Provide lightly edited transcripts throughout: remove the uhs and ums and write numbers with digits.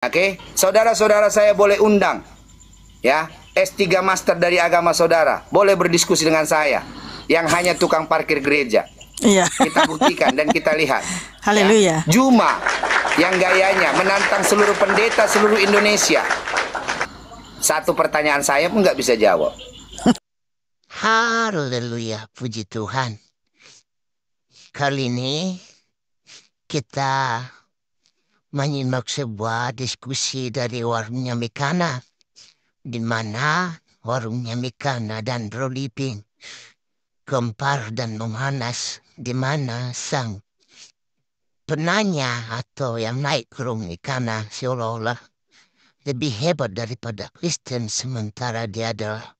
Oke, saudara-saudara saya boleh undang, ya, S3 Master dari agama saudara, boleh berdiskusi dengan saya, yang hanya tukang parkir gereja. Iya. Kita buktikan dan kita lihat. Haleluya. Ya. Juma, yang gayanya menantang seluruh pendeta seluruh Indonesia. Satu pertanyaan saya pun nggak bisa jawab. Haleluya, puji Tuhan. Kali ini kita menyimak sebuah diskusi dari warungnya Mekana, di mana warungnya Mekana dan Bro Liping gempar dan memanas, di mana sang penanya atau yang naik ke warung Mekana seolah-olah lebih hebat daripada Kristen, sementara dia adalah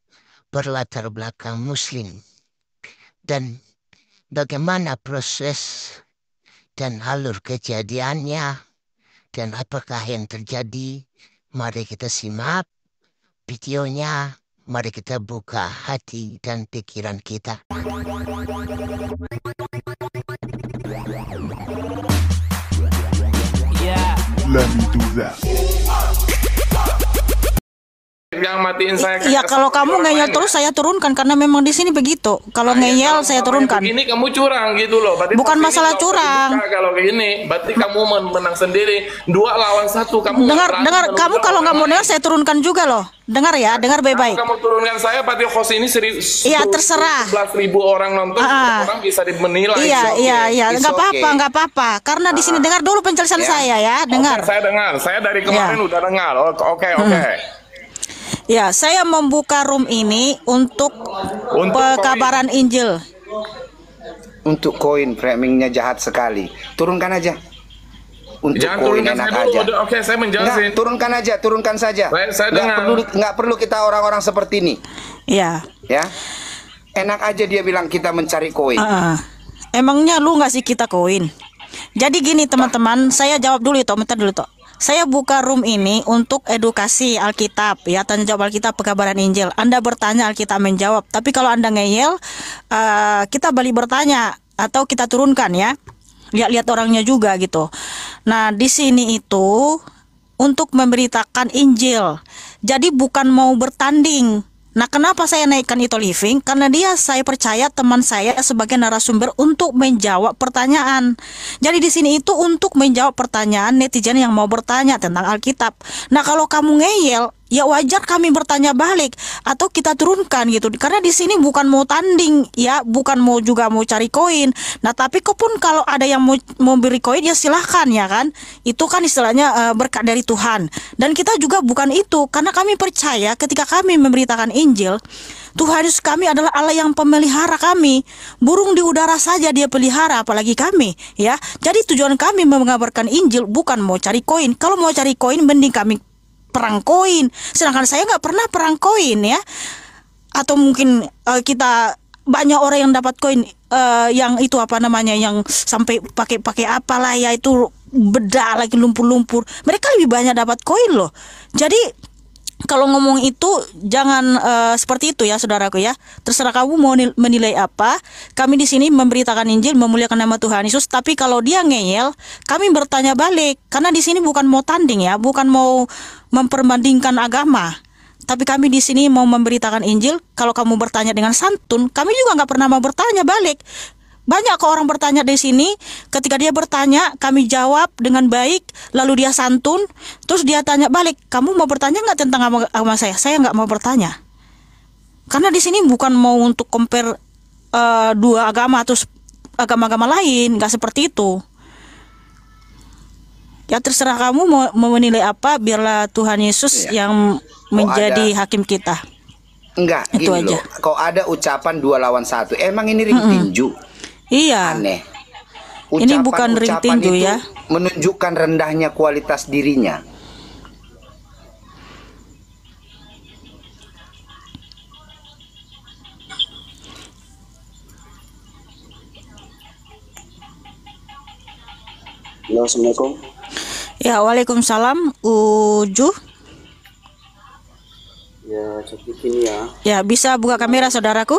berlatar belakang Muslim. Dan bagaimana proses dan alur kejadiannya dan apakah yang terjadi, mari kita simak videonya. Mari kita buka hati dan pikiran kita. Let me do that. Yang matiin saya. Iya, kalau kamu ngeyel terus saya turunkan karena memang di sini begitu. Kalau ngeyel saya turunkan. Ini kamu curang gitu loh. Berarti bukan masalah curang. Kalau gini, berarti kamu menang sendiri. 2 lawan 1 kamu. Dengar, kamu kalau nggak mau dengar saya turunkan juga loh. Dengar ya, dengar baik-baik. Kamu turunkan saya, berarti host ini iya, terserah. 11.000 orang nonton, orang bisa menilai. Iya, nggak apa-apa. Karena di sini dengar dulu penjelasan saya ya, dengar. Saya dengar, saya dari kemarin udah dengar. Oke. Ya, saya membuka room ini untuk pekabaran Injil. Untuk koin framingnya jahat sekali. Turunkan aja. Untuk jangan koin turunkan enak saya dulu. aja. Oke, saya menjelasin. Turunkan saja. Saya dengar. Nggak perlu kita orang-orang seperti ini. Iya. Ya. Enak aja dia bilang kita mencari koin. Emangnya lu ngasih kita koin? Jadi gini teman-teman, saya jawab dulu itu, bentar dulu toh. Saya buka room ini untuk edukasi Alkitab, ya, tanya jawab Alkitab, pekabaran Injil. Anda bertanya, Alkitab menjawab. Tapi kalau Anda ngeyel, kita balik bertanya atau kita turunkan ya. Lihat-lihat orangnya juga gitu. Nah, di sini itu untuk memberitakan Injil. Jadi bukan mau bertanding. Nah, kenapa saya naikkan Ito Living? Karena saya percaya teman saya sebagai narasumber untuk menjawab pertanyaan. Jadi di sini itu untuk menjawab pertanyaan netizen yang mau bertanya tentang Alkitab. Nah, kalau kamu ngeyel, ya wajar kami bertanya balik atau kita turunkan gitu. Karena di sini bukan mau tanding, ya, bukan mau cari koin. Nah, tapi pun kalau ada yang mau beri koin ya silahkan, ya kan. Itu kan istilahnya berkat dari Tuhan. Dan kita juga bukan itu, karena kami percaya ketika kami memberitakan Injil, Tuhan Yesus kami adalah Allah yang pemelihara kami. Burung di udara saja dia pelihara, apalagi kami, ya. Jadi tujuan kami mengabarkan Injil bukan mau cari koin. Kalau mau cari koin mending kami perang koin. Sedangkan saya nggak pernah perang koin, ya. Atau mungkin kita banyak orang yang dapat koin yang itu apa namanya, yang sampai pakai apalah ya, itu bedak lagi, lumpur-lumpur. Mereka lebih banyak dapat koin loh. Jadi kalau ngomong itu jangan seperti itu ya, saudaraku ya. Terserah kamu mau menilai apa. Kami di sini memberitakan Injil, memuliakan nama Tuhan Yesus. Tapi kalau dia ngeyel, kami bertanya balik. Karena di sini bukan mau tanding ya, bukan mau memperbandingkan agama. Tapi kami di sini mau memberitakan Injil. Kalau kamu bertanya dengan santun, kami juga nggak pernah mau bertanya balik. Banyak kok orang bertanya di sini. Ketika dia bertanya, kami jawab dengan baik. Lalu dia santun. Terus dia tanya balik, kamu mau bertanya nggak tentang agama saya? Saya nggak mau bertanya. Karena di sini bukan mau untuk compare dua agama atau agama-agama lain. Nggak seperti itu. Ya terserah kamu mau menilai apa. Biarlah Tuhan Yesus yang menjadi hakim kita. Enggak, itu gini aja. Loh. Kok ada ucapan 2 lawan 1? Emang ini ring tinju? Iya. Aneh. Ini bukan ring tinju ya. Menunjukkan rendahnya kualitas dirinya. Halo, Assalamualaikum. Ya, waalaikumsalam. Uju. Ya, cepetin ya. Ya, bisa buka kamera saudaraku?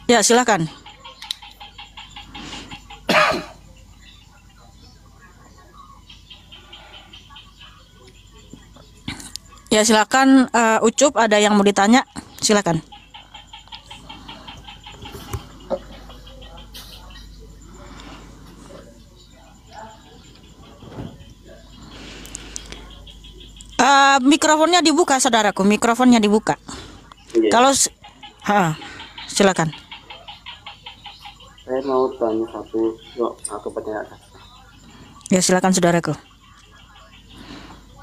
Ya, silakan. Ya silakan Ucup, ada yang mau ditanya? Silakan. Mikrofonnya dibuka, saudaraku. Mikrofonnya dibuka. Iya. Kalau silakan. Saya mau tanya satu pertanyaan. Ya silakan, saudaraku.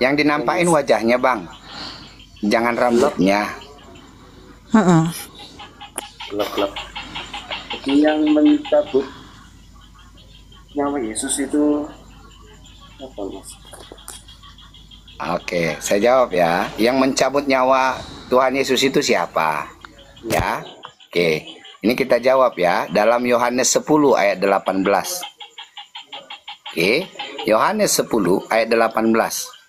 Yang dinampain wajahnya, Bang. Jangan rambutnya. Heeh. Gelap-gelap. Jadi yang mencabut nyawa Yesus itu apa, Mas? Oke, saya jawab ya. Yang mencabut nyawa Tuhan Yesus itu siapa? Ya. Oke. Ini kita jawab ya. Dalam Yohanes 10 ayat 18. Oke. Yohanes 10 ayat 18.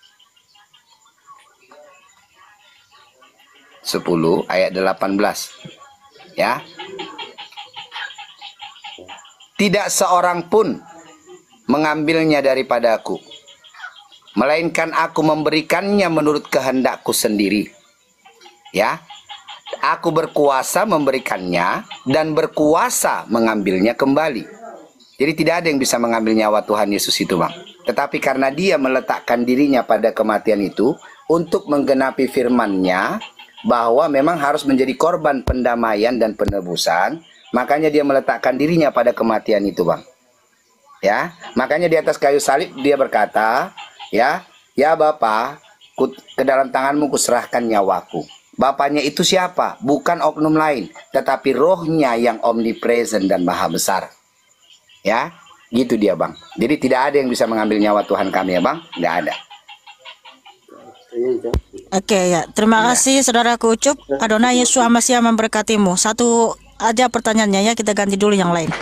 10 ayat 18. Ya. Tidak seorang pun mengambilnya daripadaku, melainkan aku memberikannya menurut kehendakku sendiri. Ya. Aku berkuasa memberikannya dan berkuasa mengambilnya kembali. Jadi tidak ada yang bisa mengambil nyawa Tuhan Yesus itu, Bang. Tetapi karena dia meletakkan dirinya pada kematian itu untuk menggenapi firman-Nya bahwa memang harus menjadi korban pendamaian dan penebusan, makanya dia meletakkan dirinya pada kematian itu, Bang. Ya, makanya di atas kayu salib dia berkata, ya Bapa, ke dalam tanganmu kuserahkan nyawaku. Bapaknya itu siapa? Bukan oknum lain, tetapi rohnya yang omnipresent dan maha besar. Ya, gitu dia, Bang. Jadi tidak ada yang bisa mengambil nyawa Tuhan kami, ya, Bang. Tidak ada. Oke ya, terima kasih saudaraku Ucup. Adonai Yesus Masih memberkatimu. Satu aja pertanyaannya ya, kita ganti dulu yang lain.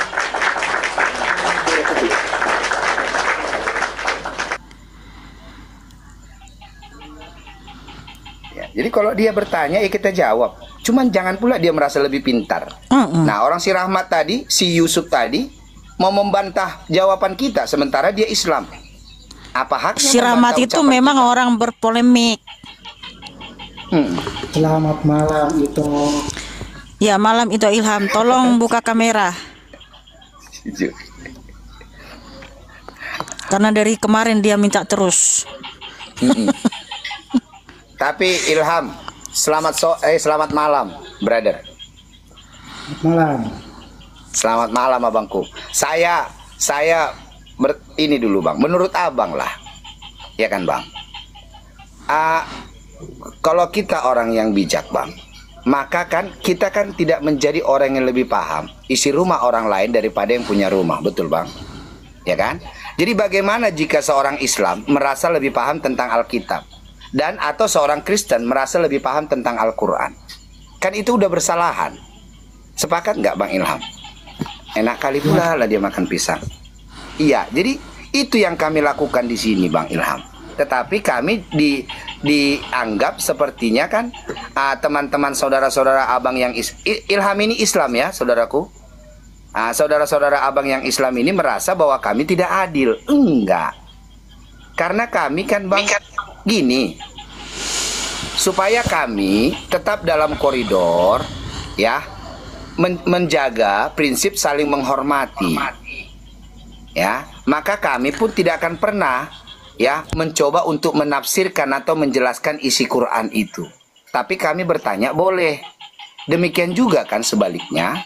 Ya, jadi kalau dia bertanya ya kita jawab. Cuman jangan pula dia merasa lebih pintar. Nah, orang si Rahmat tadi, si Yusuf tadi mau membantah jawaban kita sementara dia Islam. Apa haknya Si Rahmat membantah itu ucapan memang kita? orang berpolemik. Selamat malam itu. Ya, malam itu Ilham, tolong buka kamera. Karena dari kemarin dia minta terus. Tapi Ilham, selamat malam, brother. Malam. Selamat malam, abangku. Saya ini dulu, Bang. Menurut abang lah, ya kan, Bang? Kalau kita orang yang bijak, Bang, maka kan kita kan tidak menjadi orang yang lebih paham isi rumah orang lain daripada yang punya rumah, betul, Bang? Ya kan? Jadi bagaimana jika seorang Islam merasa lebih paham tentang Alkitab dan atau seorang Kristen merasa lebih paham tentang Al-Quran? Kan itu udah bersalahan. Sepakat nggak, Bang Ilham? Enak kali pula lah dia makan pisang. Iya, jadi itu yang kami lakukan di sini, Bang Ilham. Tetapi kami dianggap sepertinya kan teman-teman saudara-saudara abang yang Ilham ini Islam ya, saudaraku. Saudara-saudara abang yang Islam ini merasa bahwa kami tidak adil. Enggak. Karena kami kan, Bang, gini. Supaya kami tetap dalam koridor ya, menjaga prinsip saling menghormati. Ya, maka kami pun tidak akan pernah ya mencoba untuk menafsirkan atau menjelaskan isi Quran itu. Tapi kami bertanya boleh. Demikian juga kan sebaliknya.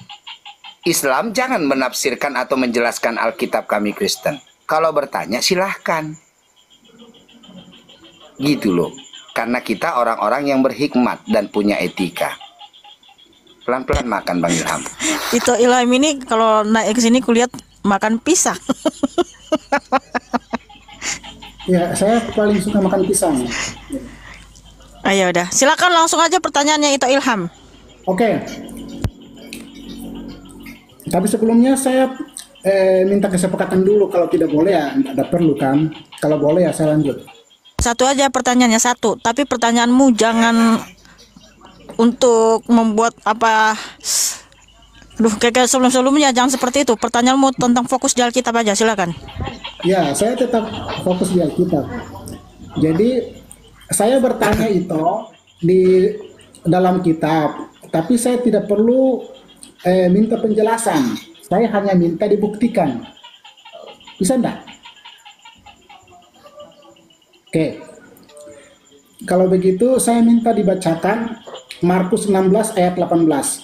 Islam jangan menafsirkan atau menjelaskan Alkitab kami Kristen. Kalau bertanya silahkan. Gitu loh. Karena kita orang-orang yang berhikmat dan punya etika. Pelan-pelan makan, Bang Ilham. Itu Ilham ini kalau naik ke sini kulihat makan pisang. Ya, saya paling suka makan pisang. Ayo udah, silakan langsung aja pertanyaannya itu Ilham. Oke. Tapi sebelumnya saya minta kesepakatan dulu. Kalau tidak boleh ya tidak ada perlu kan. Kalau boleh ya saya lanjut. Satu aja pertanyaannya, satu. Tapi pertanyaanmu jangan untuk membuat apa. Kayak sebelum-sebelumnya jangan seperti itu. Pertanyaanmu tentang fokus di Alkitab aja, silakan. Ya, saya tetap fokus di Alkitab. Jadi Saya bertanya itu di dalam kitab, tapi saya tidak perlu minta penjelasan. Saya hanya minta dibuktikan. Bisa enggak? Oke. Kalau begitu saya minta dibacakan Markus 16 ayat 18.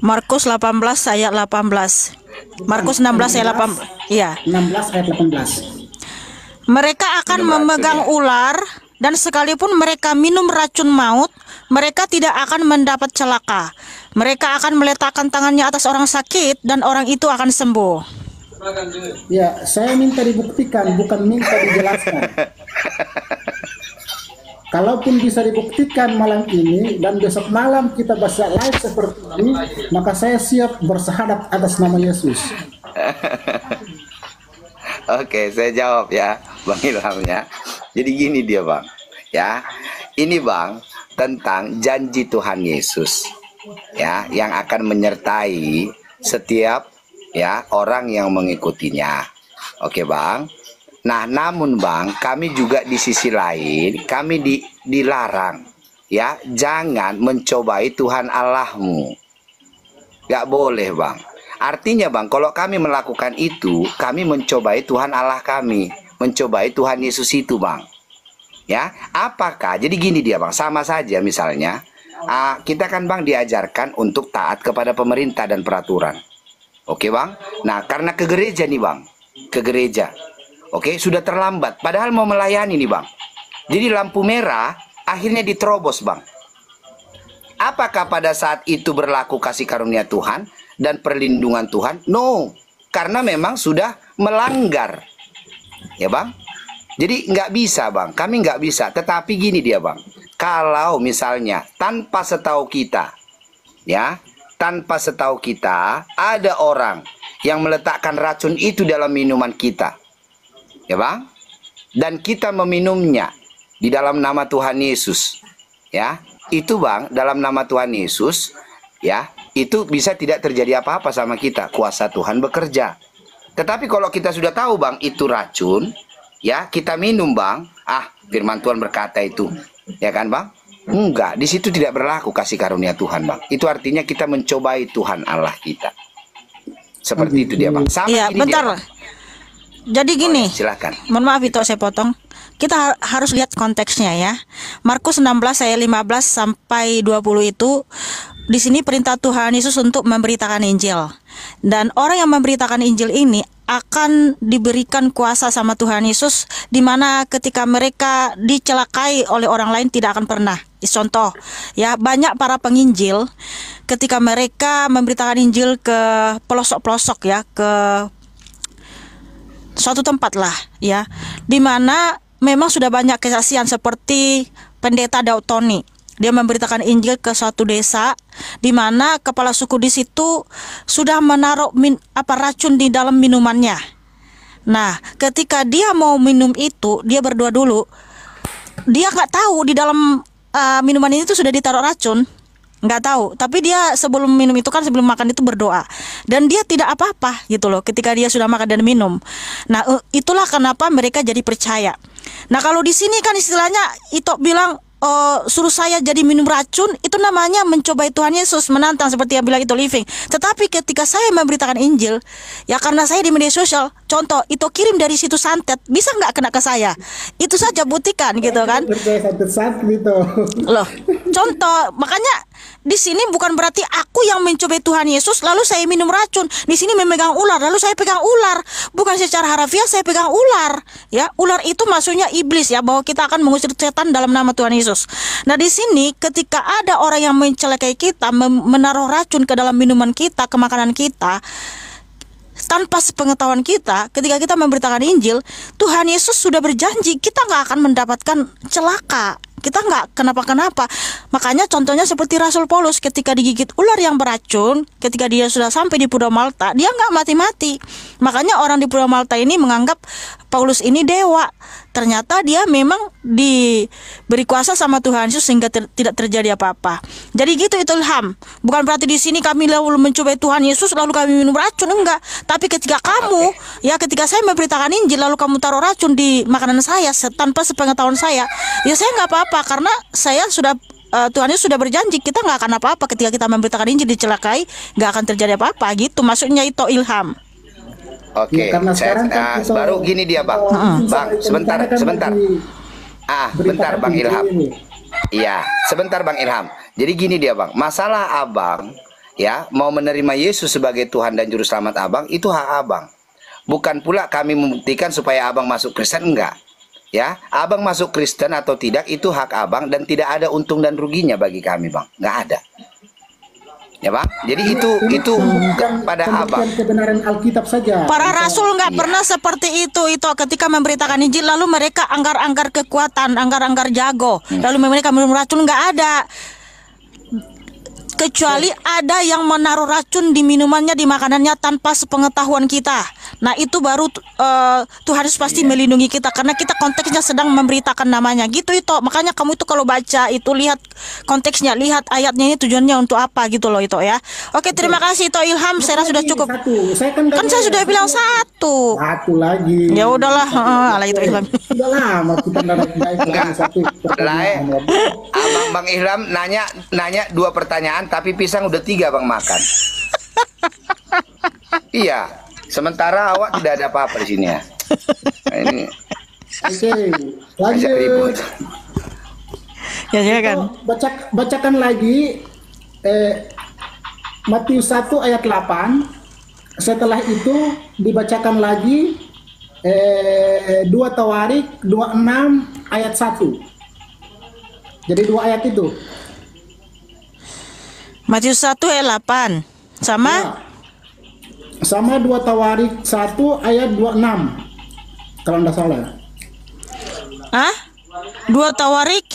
Markus 18 ayat 18. Markus 16 ayat 18. Iya. 16 ayat 18. Mereka akan memegang ular dan sekalipun mereka minum racun maut, mereka tidak akan mendapat celaka. Mereka akan meletakkan tangannya atas orang sakit dan orang itu akan sembuh. Ya, saya minta dibuktikan, bukan minta dijelaskan. Kalaupun bisa dibuktikan malam ini dan besok malam kita bahas live seperti ini, maka saya siap bersahadat atas nama Yesus. Oke, saya jawab ya, Bang Ilhamnya. Jadi gini dia, Bang. Ya, ini Bang tentang janji Tuhan Yesus, ya, yang akan menyertai setiap ya orang yang mengikutinya. Oke, Bang. Nah, namun Bang, kami juga di sisi lain, kami dilarang, ya, jangan mencobai Tuhan Allahmu. Gak boleh, Bang. Artinya, Bang, kalau kami melakukan itu, kami mencobai Tuhan Allah kami, mencobai Tuhan Yesus itu, Bang. Ya, apakah? Jadi gini dia, Bang, sama saja misalnya, kita kan, Bang, diajarkan untuk taat kepada pemerintah dan peraturan. Oke, Bang? Nah, karena ke gereja nih, Bang, ke gereja. Oke, sudah terlambat. Padahal mau melayani nih, Bang. Jadi lampu merah akhirnya diterobos, Bang. Apakah pada saat itu berlaku kasih karunia Tuhan dan perlindungan Tuhan? No, karena memang sudah melanggar. Ya, Bang. Jadi nggak bisa, Bang. Kami nggak bisa. Tetapi gini dia, Bang. Kalau misalnya tanpa setahu kita, ya, tanpa setahu kita ada orang yang meletakkan racun itu dalam minuman kita. Ya, Bang, dan kita meminumnya di dalam nama Tuhan Yesus, ya, itu, Bang, dalam nama Tuhan Yesus, ya, itu bisa tidak terjadi apa-apa sama kita, kuasa Tuhan bekerja. Tetapi kalau kita sudah tahu, Bang, itu racun, ya, kita minum, Bang, firman Tuhan berkata itu, ya kan, Bang? Enggak, di situ tidak berlaku kasih karunia Tuhan, Bang. Itu artinya kita mencobai Tuhan Allah kita. Seperti itu dia, Bang. Sama Iya, gini bentar. dia, Bang. Jadi gini, Silakan. mohon maaf itu saya potong. Kita harus lihat konteksnya ya. Markus 16 ayat 15 sampai 20 itu di sini perintah Tuhan Yesus untuk memberitakan Injil. Dan orang yang memberitakan Injil ini akan diberikan kuasa sama Tuhan Yesus, di mana ketika mereka dicelakai oleh orang lain tidak akan pernah. Contoh ya, banyak para penginjil ketika mereka memberitakan Injil ke pelosok-pelosok ya, ke suatu tempat lah ya, di mana memang sudah banyak kesaksian seperti pendeta Daud Tony. Dia memberitakan Injil ke suatu desa di mana kepala suku di situ sudah menaruh racun di dalam minumannya. Nah, ketika dia mau minum itu, dia berdoa dulu. Dia nggak tahu di dalam minuman ini tuh sudah ditaruh racun. Nggak tahu, tapi dia sebelum minum itu kan, sebelum makan itu berdoa, dan dia tidak apa-apa gitu loh ketika dia sudah makan dan minum. Nah, itulah kenapa mereka jadi percaya. Nah, kalau di sini kan istilahnya itu bilang suruh saya jadi minum racun, itu namanya mencobai Tuhan Yesus, menantang seperti yang bilang itu living. Tetapi ketika saya memberitakan Injil, ya karena saya di media sosial, contoh itu kirim dari situs santet, bisa nggak kena ke saya? Itu saja buktikan gitu kan? Percaya santet gitu. Loh, contoh, makanya di sini bukan berarti aku yang mencobai Tuhan Yesus lalu saya minum racun. Di sini memegang ular lalu saya pegang ular. Bukan secara harafiah saya pegang ular. Ya, ular itu maksudnya iblis ya, bahwa kita akan mengusir setan dalam nama Tuhan Yesus. Nah, di sini ketika ada orang yang mencelakai kita, menaruh racun ke dalam minuman kita, ke makanan kita, tanpa sepengetahuan kita, ketika kita memberitakan Injil, Tuhan Yesus sudah berjanji kita nggak akan mendapatkan celaka. Kita nggak kenapa-kenapa. Makanya contohnya seperti Rasul Paulus ketika digigit ular yang beracun, ketika dia sudah sampai di Pulau Malta, dia nggak mati-mati. Makanya orang di Pulau Malta ini menganggap Paulus ini dewa. ternyata dia memang diberi kuasa sama Tuhan Yesus sehingga tidak terjadi apa-apa. Jadi gitu itu ilham. Bukan berarti di sini kami lalu mencobai Tuhan Yesus lalu kami minum racun, enggak. Tapi ketika kamu, ya ketika saya memberitakan Injil lalu kamu taruh racun di makanan saya tanpa sepengetahuan saya, ya saya nggak apa-apa karena saya sudah Tuhan Yesus sudah berjanji kita nggak akan apa-apa ketika kita memberitakan Injil dicelakai, nggak akan terjadi apa-apa gitu. Maksudnya itu ilham. Oke, Ya, karena saya, sekarang kan kita- baru gini dia bang, bang, sebentar, kan sebentar. lagi Bentar bang beritakan Ilham. ini. Iya, sebentar bang Ilham. Jadi gini dia bang, masalah abang, ya mau menerima Yesus sebagai Tuhan dan Juru Selamat abang itu hak abang. Bukan pula kami membuktikan supaya abang masuk Kristen, enggak. Ya, abang masuk Kristen atau tidak itu hak abang dan tidak ada untung dan ruginya bagi kami bang, nggak ada. Ya bang, jadi itu pada abang. Kebenaran Alkitab saja. Para rasul nggak Iya. pernah seperti itu ketika memberitakan Injil lalu mereka anggar-anggar kekuatan, anggar-anggar jago, lalu mereka minum racun, nggak ada. Kecuali ada yang menaruh racun di minumannya, di makanannya tanpa sepengetahuan kita. Nah itu baru Tuhan Yesus pasti melindungi kita karena kita konteksnya sedang memberitakan namanya. Gitu itu. Makanya kamu itu kalau baca itu lihat konteksnya, lihat ayatnya ini tujuannya untuk apa gitu loh itu ya. Oke, terima kasih itu ilham. Saya rasa sudah cukup. Satu. Saya kan, Kan saya sudah bilang satu. satu lagi. Ya udahlah, ala itu ilham. Sudah lama kita Enggak. satu Lai, pertanyaan. abang bang Ilham nanya 2 pertanyaan tapi pisang udah 3 bang makan. Iya, sementara awak tidak ada apa-apa di sini ya. Nah, ini Oke, ajak ribut. lanjut. Ya kan. Bacakan lagi Matius 1 ayat 8. Setelah itu dibacakan lagi 2 Tawarik 26 ayat 1. Jadi 2 ayat itu. Matius 1 ayat 8 sama Ya. Sama 2 Tawarik 1 ayat 26. Kalau enggak salah. ah 2 Tawarik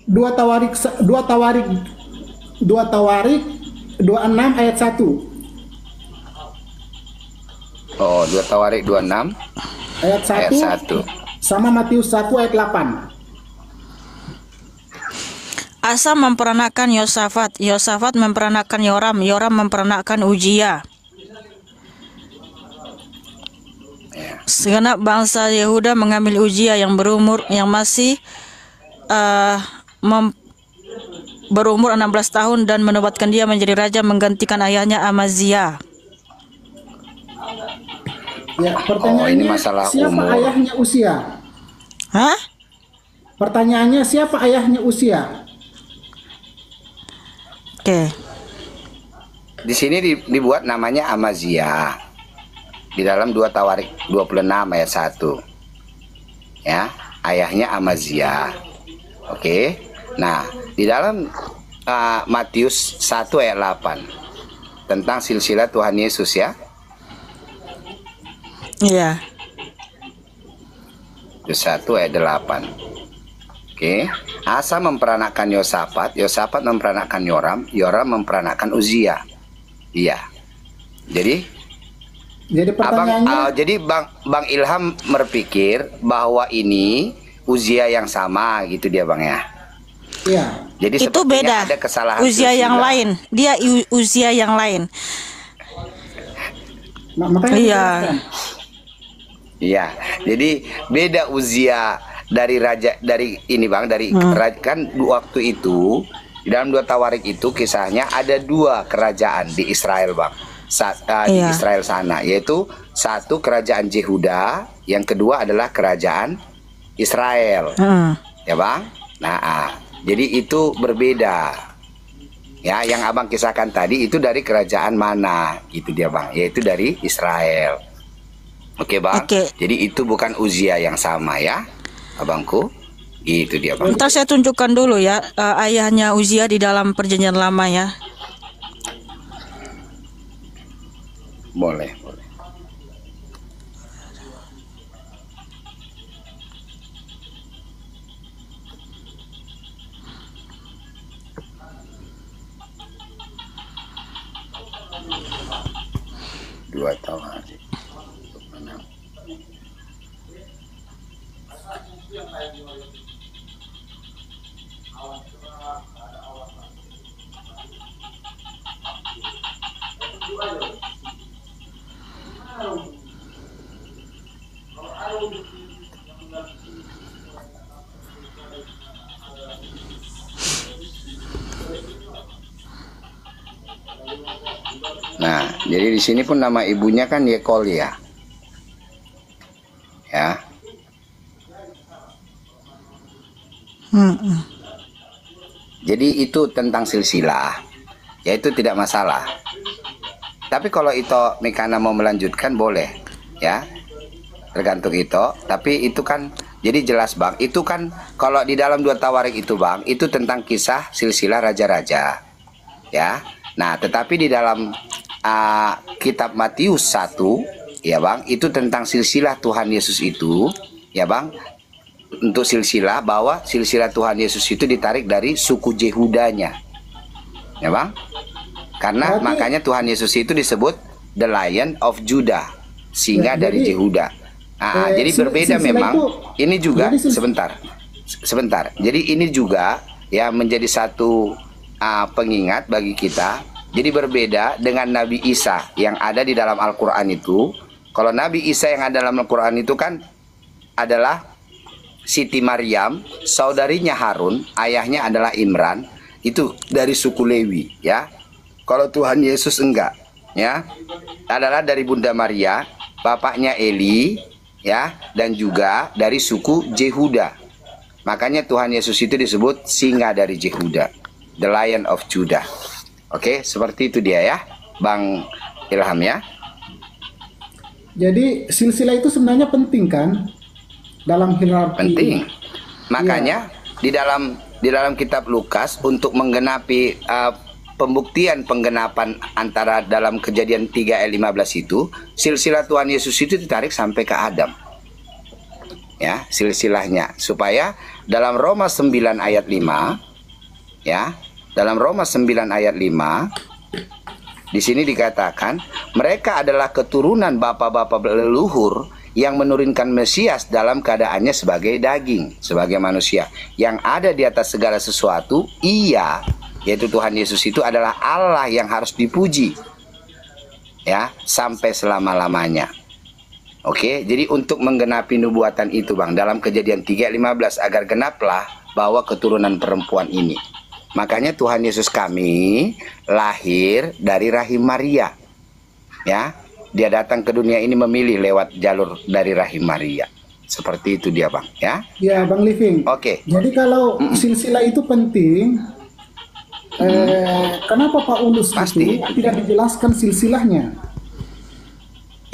2 Tawarik 26 ayat 1. Oh, 2 Tawarik 26 Ayat 1 ayat 1. sama Matius 1 ayat 8. Asa memperanakan Yosafat, Yosafat memperanakan Yoram, Yoram memperanakan Uzia. Segenap bangsa Yehuda mengambil Uzia yang masih berumur 16 tahun dan menobatkan dia menjadi raja menggantikan ayahnya Amazia. Ya, Oh, pertanyaannya ini masalah siapa umur. ayahnya Usia? Hah? Pertanyaannya siapa ayahnya Usia? Oke. Di sini dibuat namanya Amazia. Di dalam 2 Tawarik 26 ayat 1. Ya, ayahnya Amazia. Oke. Nah, di dalam Matius 1 ayat 8 tentang silsilah Tuhan Yesus ya. Iya. Matius 1 ayat 8. Oke. Asa memperanakkan Yosafat, Yosafat memperanakkan Yoram, Yoram memperanakkan Uzia. Iya. Jadi pertanyaannya jadi Bang Ilham berpikir bahwa ini Uzia yang sama gitu dia Bang ya. ya. Jadi Itu sepertinya beda. ada kesalahan Uzia yang silsilah. lain. Dia Uzia yang lain. Makanya Iya. dijelaskan. Iya. Jadi beda Uzia dari raja dari ini Bang dari kan waktu itu di dalam 2 Tawarik itu kisahnya ada 2 kerajaan di Israel Bang. Di Iya. Israel sana yaitu satu kerajaan Yehuda, yang kedua adalah kerajaan Israel. Ya Bang. Nah, jadi itu berbeda. Ya, yang Abang kisahkan tadi itu dari kerajaan mana gitu dia Bang, yaitu dari Israel. Oke Bang. Oke. Jadi itu bukan Uzia yang sama ya, Abangku. Itu dia Bang. Ntar saya tunjukkan dulu ya ayahnya Uzia di dalam perjanjian lama ya. Boleh, boleh. Dua tahun. Nah, jadi di sini pun nama ibunya kan Yekolia. Ya. Jadi itu tentang silsilah. Ya itu tidak masalah. Tapi kalau Ito Mikana mau melanjutkan boleh, ya. Tergantung Ito. Tapi itu kan jadi jelas Bang. Itu kan kalau di dalam 2 Tawarik itu Bang, itu tentang kisah silsilah raja-raja. Ya. Nah, tetapi di dalam kitab Matius 1, ya Bang, itu tentang silsilah Tuhan Yesus itu, ya Bang. Untuk silsilah, bahwa silsilah Tuhan Yesus itu ditarik dari suku Yehudanya, ya Bang. Karena makanya Tuhan Yesus itu disebut The Lion of Judah, singa dari Yehuda. Jadi berbeda memang. Ini juga sebentar. Jadi ini juga ya menjadi satu pengingat bagi kita. Jadi berbeda dengan Nabi Isa yang ada di dalam Al-Quran itu. Kalau Nabi Isa yang ada dalam Al-Quran itu kan adalah Siti Maryam, saudarinya Harun, ayahnya adalah Imran, itu dari suku Lewi, ya. Kalau Tuhan Yesus enggak, ya, adalah dari Bunda Maria, bapaknya Eli, ya, dan juga dari suku Yehuda. Makanya Tuhan Yesus itu disebut singa dari Yehuda, the Lion of Judah. Oke, seperti itu dia ya, Bang Ilham ya. Jadi silsilah itu sebenarnya penting kan dalam hierarki. Penting. Makanya di dalam kitab Lukas untuk menggenapi pembuktian penggenapan antara dalam Kejadian 3 ayat 15 itu, silsilah Tuhan Yesus itu ditarik sampai ke Adam. Ya, silsilahnya supaya dalam Roma 9 ayat 5, ya, dalam Roma 9 ayat 5 di sini dikatakan mereka adalah keturunan bapak-bapak leluhur yang menurunkan Mesias dalam keadaannya sebagai daging, sebagai manusia yang ada di atas segala sesuatu. Ia, yaitu Tuhan Yesus itu adalah Allah yang harus dipuji, ya, sampai selama-lamanya. Oke, jadi untuk menggenapi nubuatan itu Bang, dalam Kejadian 3:15, agar genaplah bahwa keturunan perempuan ini. Makanya Tuhan Yesus kami lahir dari rahim Maria, ya. Dia datang ke dunia ini memilih lewat jalur dari rahim Maria. Seperti itu dia Bang, ya. Ya Bang Living. Oke. Jadi kalau silsilah itu penting, kenapa Paulus itu tidak dijelaskan silsilahnya?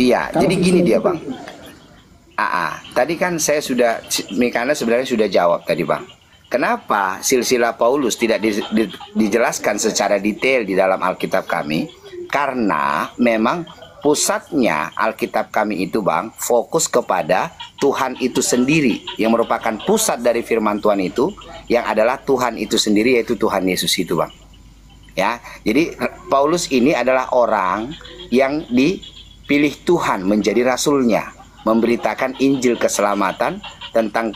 Iya, Kalau jadi gini silsilah dia itu Bang. Tadi kan saya sudah, Mikana sebenarnya sudah jawab tadi Bang. Kenapa silsilah Paulus tidak dijelaskan secara detail di dalam Alkitab kami? Karena memang pusatnya Alkitab kami itu Bang, fokus kepada Tuhan itu sendiri, yang merupakan pusat dari firman Tuhan itu, yang adalah Tuhan itu sendiri, yaitu Tuhan Yesus itu Bang. Ya, jadi Paulus ini adalah orang yang dipilih Tuhan menjadi rasulnya, memberitakan Injil keselamatan tentang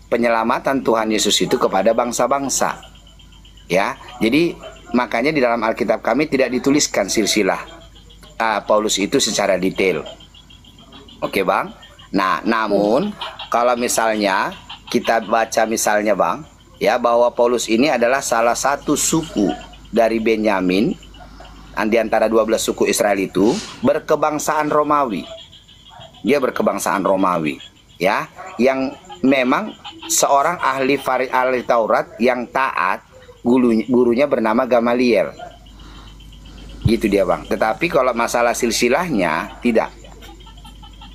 penyelamatan Tuhan Yesus itu kepada bangsa-bangsa. Ya, jadi makanya di dalam Alkitab kami tidak dituliskan silsilah Paulus itu secara detail. Oke Bang. Nah, namun kalau misalnya kita baca misalnya Bang, ya, bahwa Paulus ini adalah salah satu suku dari Benyamin, di antara 12 suku Israel itu, berkebangsaan Romawi. Dia berkebangsaan Romawi, ya, yang memang seorang ahli Taurat yang taat, gurunya bernama Gamaliel. Gitu dia Bang. Tetapi kalau masalah silsilahnya tidak.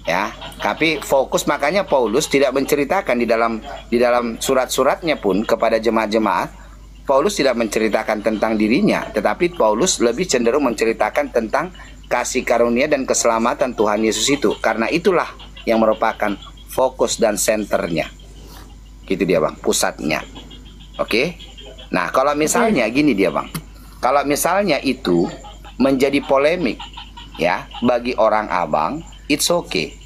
Ya, tapi fokus, makanya Paulus tidak menceritakan di dalam surat-suratnya pun kepada jemaat-jemaat, Paulus tidak menceritakan tentang dirinya, tetapi Paulus lebih cenderung menceritakan tentang kasih karunia dan keselamatan Tuhan Yesus itu. Karena itulah yang merupakan fokus dan senternya. Gitu dia Bang, pusatnya. Oke. Nah, kalau misalnya gini dia Bang. Kalau misalnya itu menjadi polemik, ya, bagi orang Abang, it's okay,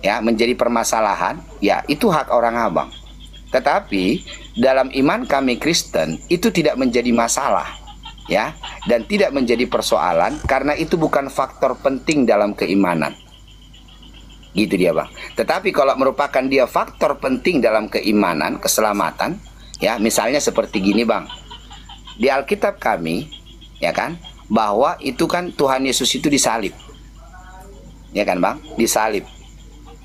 ya, menjadi permasalahan, ya, itu hak orang Abang. Tetapi dalam iman kami Kristen itu tidak menjadi masalah, ya, dan tidak menjadi persoalan, karena itu bukan faktor penting dalam keimanan. Gitu dia Bang. Tetapi kalau merupakan dia faktor penting dalam keimanan, keselamatan, ya, misalnya seperti gini Bang, di Alkitab kami, ya kan, bahwa itu kan Tuhan Yesus itu disalib. Ya kan Bang? Disalib.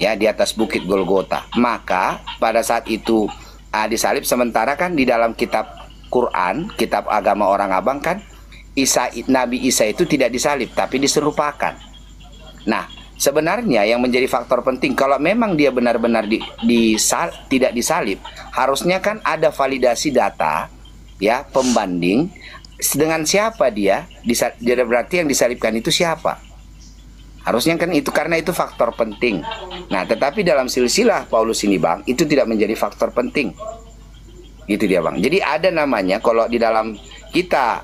Ya, di atas bukit Golgota. Maka pada saat itu disalib, sementara kan di dalam kitab Quran, kitab agama orang Abang kan Nabi Isa itu tidak disalib tapi diserupakan. Nah, sebenarnya yang menjadi faktor penting kalau memang dia benar-benar tidak disalib, harusnya kan ada validasi data ya, pembanding dengan siapa dia berarti yang disalibkan itu siapa. Harusnya kan itu, karena itu faktor penting. Nah, tetapi dalam silsilah Paulus ini Bang, itu tidak menjadi faktor penting. Gitu dia Bang. Jadi ada namanya kalau di dalam kita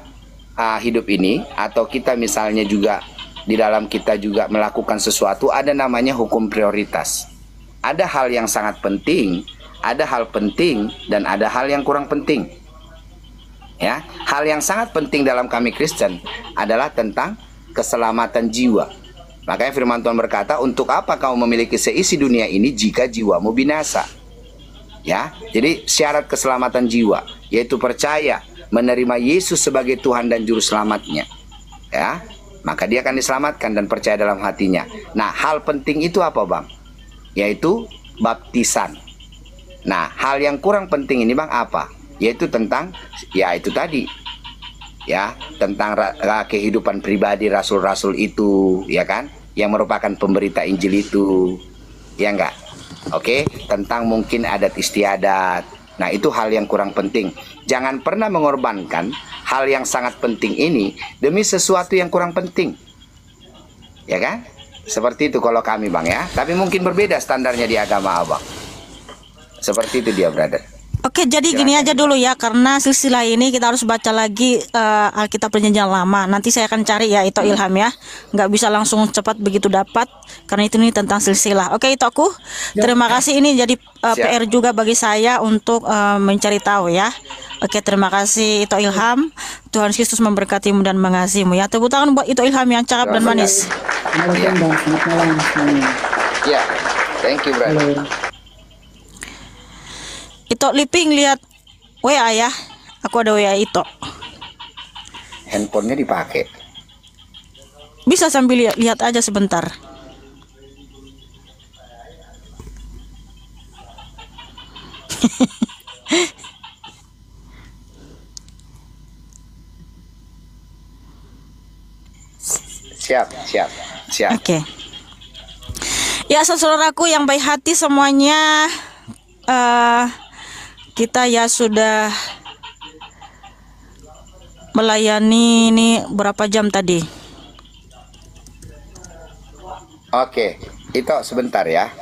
hidup ini, atau kita misalnya juga di dalam kita juga melakukan sesuatu, ada namanya hukum prioritas. Ada hal yang sangat penting, ada hal penting, dan ada hal yang kurang penting. Ya, hal yang sangat penting dalam kami Kristen adalah tentang keselamatan jiwa. Makanya firman Tuhan berkata, untuk apa kamu memiliki seisi dunia ini jika jiwamu binasa? Ya, jadi syarat keselamatan jiwa yaitu percaya, menerima Yesus sebagai Tuhan dan Juru Selamatnya. Ya, maka dia akan diselamatkan dan percaya dalam hatinya. Nah, hal penting itu apa Bang? Yaitu baptisan. Nah, hal yang kurang penting ini Bang apa? Yaitu tentang, ya itu tadi, ya, tentang kehidupan pribadi rasul-rasul itu, ya kan, yang merupakan pemberita Injil itu, ya enggak? Oke, tentang mungkin adat istiadat. Nah, itu hal yang kurang penting. Jangan pernah mengorbankan hal yang sangat penting ini demi sesuatu yang kurang penting, ya kan? Seperti itu kalau kami Bang ya. Tapi mungkin berbeda standarnya di agama Abang. Seperti itu dia, brother. Oke, jadi gini aja dulu ya, karena silsilah ini kita harus baca lagi Alkitab Perjanjian Lama. Nanti saya akan cari ya itu Ilham ya, nggak bisa langsung cepat begitu dapat, karena itu ini tentang silsilah. Oke, itu aku. Terima kasih, ini jadi PR juga bagi saya untuk mencari tahu ya. Oke, terima kasih itu Ilham. Tuhan Yesus memberkatimu dan mengasihimu ya. Tepuk tangan buat itu Ilham yang cakap dan manis. Selamat malam semuanya. Ya, thank you brother. Itu Liping lihat WA ya. Aku ada WA itu. Handphonenya dipakai. Bisa sambil lihat aja sebentar. Siap. Oke. Ya, saudaraku yang baik hati semuanya, kita ya sudah melayani ini berapa jam tadi? Oke, itu sebentar ya.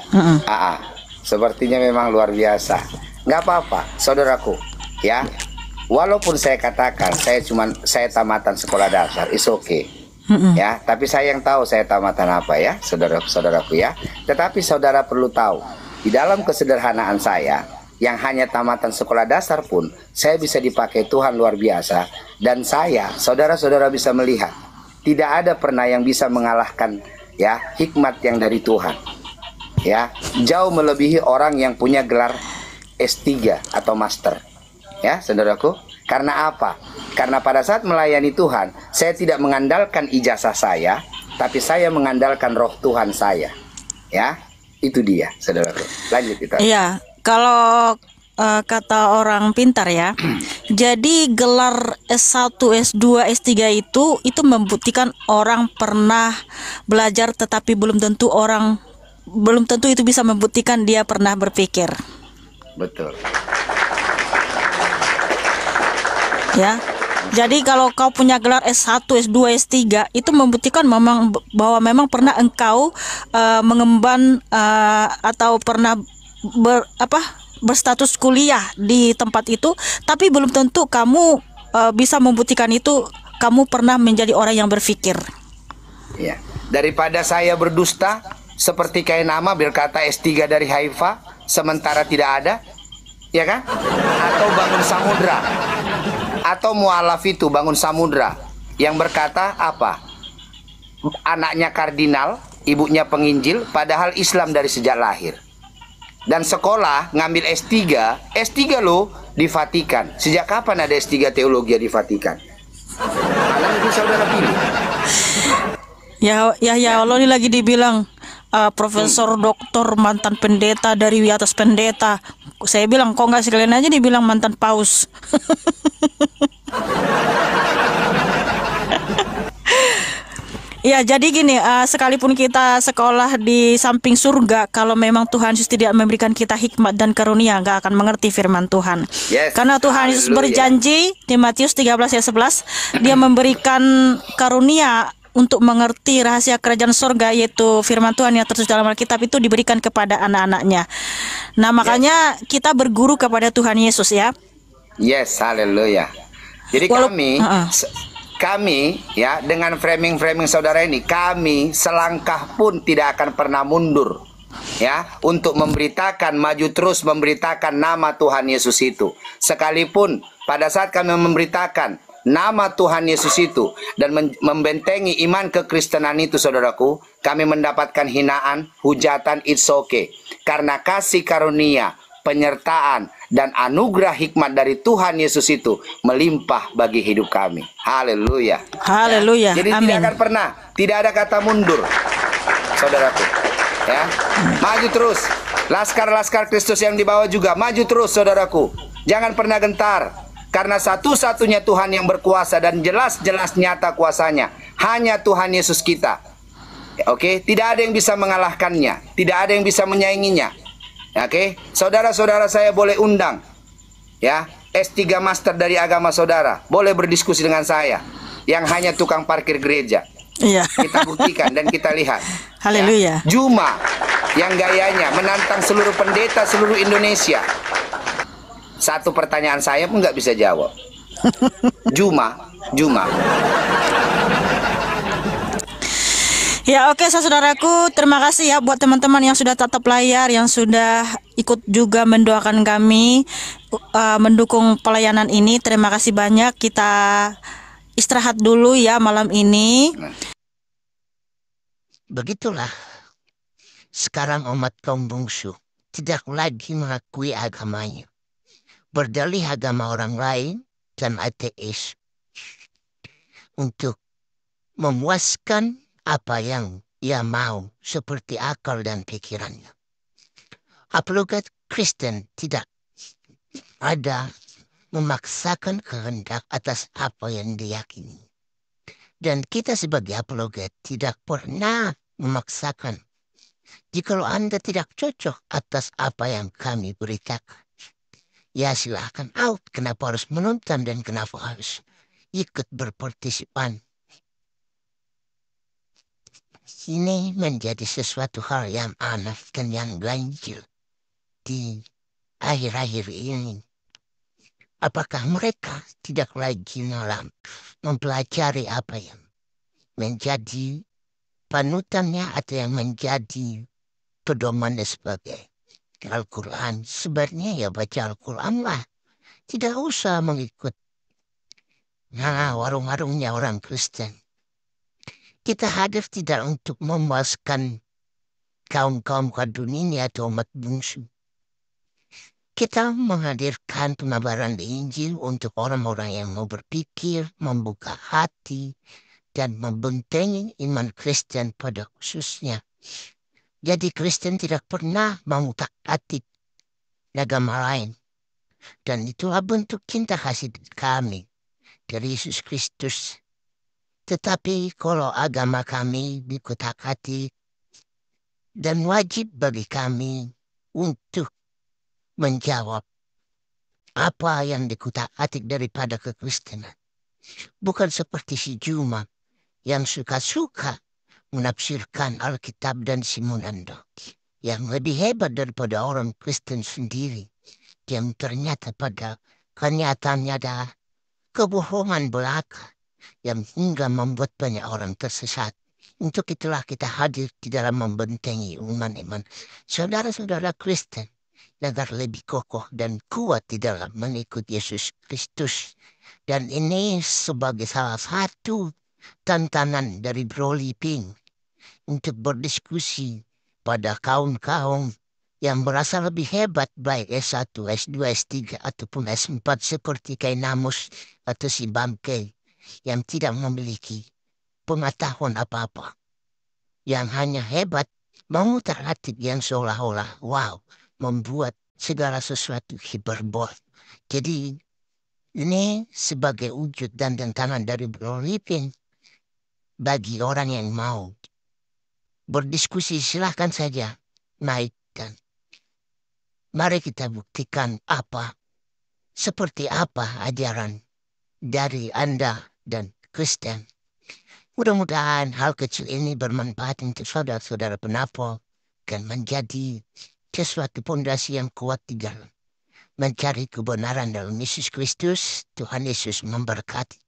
Sepertinya memang luar biasa. Nggak apa-apa, saudaraku ya. Walaupun saya katakan saya tamatan sekolah dasar, is okay. Ya, tapi saya yang tahu saya tamatan apa ya, saudara-saudaraku ya. Tetapi saudara perlu tahu, di dalam kesederhanaan saya yang hanya tamatan sekolah dasar pun saya bisa dipakai Tuhan luar biasa. Dan saya, saudara-saudara bisa melihat, tidak ada pernah yang bisa mengalahkan ya hikmat yang dari Tuhan. Ya, jauh melebihi orang yang punya gelar S3 atau master. Ya, saudaraku. Karena apa? Karena pada saat melayani Tuhan, saya tidak mengandalkan ijazah saya, tapi saya mengandalkan roh Tuhan saya. Ya, itu dia, saudaraku. Lanjut kita. Iya, kalau kata orang pintar ya, jadi gelar S1, S2, S3 itu membuktikan orang pernah belajar, tetapi belum tentu itu bisa membuktikan dia pernah berpikir. Betul. Ya, jadi kalau kau punya gelar S1, S2, S3 itu membuktikan bahwa memang pernah engkau mengemban atau pernah berstatus kuliah di tempat itu, tapi belum tentu kamu bisa membuktikan itu kamu pernah menjadi orang yang berpikir. Ya, daripada saya berdusta seperti kain nama berkata S3 dari Haifa sementara tidak ada, ya kan? Atau bangun samudra. Atau mualaf itu bangun samudra yang berkata apa? Anaknya kardinal, ibunya penginjil, padahal Islam dari sejak lahir. Dan sekolah ngambil S3 loh di Vatikan. Sejak kapan ada S3 teologi di Vatikan? yang saudara pilih. Ya Allah ini lagi dibilang profesor, doktor, mantan pendeta dari atas pendeta. Saya bilang kok nggak sekalian aja dibilang mantan paus. Ya, jadi gini, sekalipun kita sekolah di samping surga, kalau memang Tuhan Yesus tidak memberikan kita hikmat dan karunia, nggak akan mengerti firman Tuhan. Yes. Karena Tuhan Yesus Haleluya. berjanji di Matius 13 ayat 11, dia memberikan karunia untuk mengerti rahasia kerajaan surga, yaitu firman Tuhan yang tertulis dalam Alkitab itu diberikan kepada anak-anaknya. Nah, makanya kita berguru kepada Tuhan Yesus ya. Yes, haleluya. Jadi kami ya, dengan framing saudara ini, kami selangkah pun tidak akan pernah mundur ya, untuk memberitakan, maju terus memberitakan nama Tuhan Yesus itu. Sekalipun pada saat kami memberitakan nama Tuhan Yesus itu dan membentengi iman kekristenan itu, saudaraku, kami mendapatkan hinaan, hujatan, it's okay. Karena kasih karunia, penyertaan, dan anugerah hikmat dari Tuhan Yesus itu melimpah bagi hidup kami. Haleluya. Haleluya. Ya. Jadi Amin. tidak akan pernah, tidak ada kata mundur, saudaraku. Ya, maju terus. Laskar-laskar Kristus yang dibawa juga maju terus, saudaraku. Jangan pernah gentar, karena satu-satunya Tuhan yang berkuasa dan jelas-jelas nyata kuasanya hanya Tuhan Yesus kita. Oke, tidak ada yang bisa mengalahkannya, tidak ada yang bisa menyainginya. Oke, saudara-saudara saya boleh undang ya, S3 Master dari agama saudara, boleh berdiskusi dengan saya yang hanya tukang parkir gereja. Iya. Kita buktikan dan kita lihat. Haleluya. Ya. Juma yang gayanya menantang seluruh pendeta seluruh Indonesia. Satu pertanyaan saya pun nggak bisa jawab. Juma. Ya, oke, saudaraku, terima kasih ya buat teman-teman yang sudah tatap layar, yang sudah ikut juga mendoakan kami, mendukung pelayanan ini. Terima kasih banyak. Kita istirahat dulu ya malam ini. Begitulah. Sekarang umat kaum bungsu tidak lagi mengakui agamanya. Berdalih agama orang lain dan ateis untuk memuaskan apa yang ia mau seperti akal dan pikirannya. Apologet Kristen tidak ada memaksakan kehendak atas apa yang diyakini. Dan kita sebagai apologet tidak pernah memaksakan. Jikalau Anda tidak cocok atas apa yang kami beritakan, ya silahkan out. Kenapa harus menonton dan kenapa harus ikut berpartisipan? Ini menjadi sesuatu hal yang aneh dan yang ganjil di akhir-akhir ini. Apakah mereka tidak lagi mempelajari apa yang menjadi panutannya atau yang menjadi pedomannya sebagai Al-Quran? Sebenarnya ya baca Al-Quran lah. Tidak usah mengikut warung-warungnya orang Kristen. Kita hadir tidak untuk memuaskan kaum-kaum dunia atau umat bungsu. Kita menghadirkan pengabaran Injil untuk orang-orang yang mau berpikir, membuka hati, dan membentengi iman Kristen pada khususnya. Jadi Kristen tidak pernah mengutak-atik agama lain. Dan itulah bentuk cinta kasih kami dari Yesus Kristus. Tetapi kalau agama kami dikutak-atik, dan wajib bagi kami untuk menjawab apa yang dikutak-atik daripada kekristenan. Bukan seperti si Juma yang suka-suka menafsirkan Alkitab dan Simonando, yang lebih hebat daripada orang Kristen sendiri, yang ternyata pada kenyataannya ada kebohongan belaka yang hingga membuat banyak orang tersesat. Untuk itulah kita hadir di dalam membentengi iman-iman saudara-saudara Kristen agar lebih kokoh dan kuat di dalam mengikut Yesus Kristus. Dan ini sebagai salah satu tantangan dari Bro Liping untuk berdiskusi pada kaum-kaum yang merasa lebih hebat, baik S1, S2, S3 ataupun S4 seperti Kay Namus atau si Bangkei. yang tidak memiliki pengetahuan apa-apa, yang hanya hebat memutar hati yang seolah-olah wow, membuat segala sesuatu hiperbola. Jadi ini sebagai wujud dan tantangan dari Bro Lipin bagi orang yang mau berdiskusi, silahkan saja naik dan mari kita buktikan seperti apa ajaran dari Anda dan Kristen. Mudah-mudahan hal kecil ini bermanfaat untuk saudara-saudara penapol dan menjadi sesuatu pondasi yang kuat di dalam mencari kebenaran dalam Yesus Kristus. Tuhan Yesus memberkati.